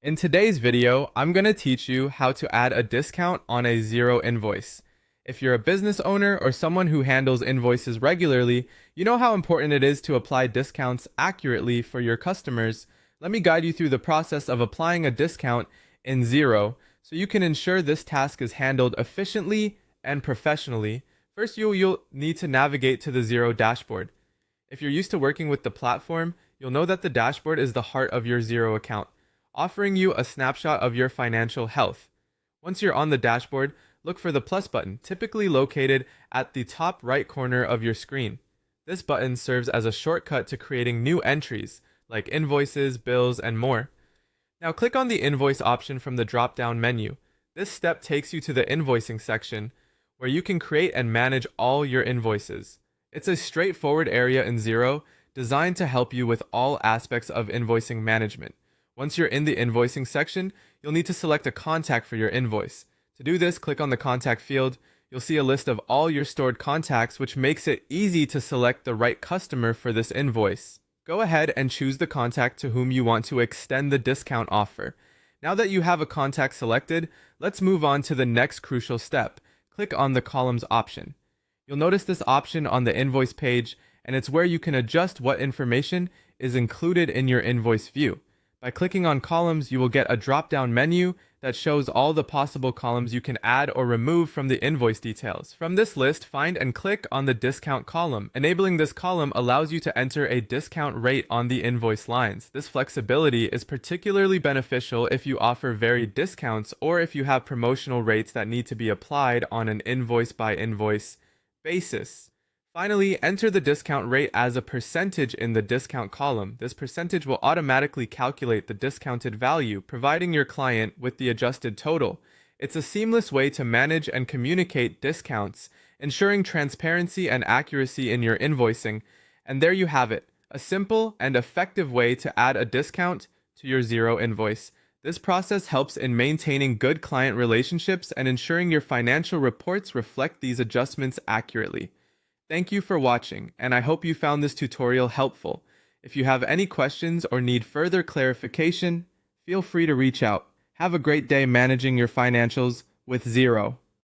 In today's video, I'm going to teach you how to add a discount on a Xero invoice. If you're a business owner or someone who handles invoices regularly, you know how important it is to apply discounts accurately for your customers. Let me guide you through the process of applying a discount in Xero so you can ensure this task is handled efficiently and professionally. First, you'll need to navigate to the Xero dashboard. If you're used to working with the platform, you'll know that the dashboard is the heart of your Xero account, offering you a snapshot of your financial health. Once you're on the dashboard, look for the plus button, typically located at the top right corner of your screen. This button serves as a shortcut to creating new entries, like invoices, bills, and more. Now click on the invoice option from the drop-down menu. This step takes you to the invoicing section, where you can create and manage all your invoices. It's a straightforward area in Xero, designed to help you with all aspects of invoicing management. Once you're in the invoicing section, you'll need to select a contact for your invoice. To do this, click on the contact field. You'll see a list of all your stored contacts, which makes it easy to select the right customer for this invoice. Go ahead and choose the contact to whom you want to extend the discount offer. Now that you have a contact selected, let's move on to the next crucial step. Click on the columns option. You'll notice this option on the invoice page, and it's where you can adjust what information is included in your invoice view. By clicking on columns, you will get a drop-down menu that shows all the possible columns you can add or remove from the invoice details. From this list, find and click on the discount column. Enabling this column allows you to enter a discount rate on the invoice lines. This flexibility is particularly beneficial if you offer varied discounts or if you have promotional rates that need to be applied on an invoice-by-invoice basis. Finally, enter the discount rate as a percentage in the discount column. This percentage will automatically calculate the discounted value, providing your client with the adjusted total. It's a seamless way to manage and communicate discounts, ensuring transparency and accuracy in your invoicing. And there you have it, a simple and effective way to add a discount to your Xero invoice. This process helps in maintaining good client relationships and ensuring your financial reports reflect these adjustments accurately. Thank you for watching, and I hope you found this tutorial helpful. If you have any questions or need further clarification, feel free to reach out. Have a great day managing your financials with Xero.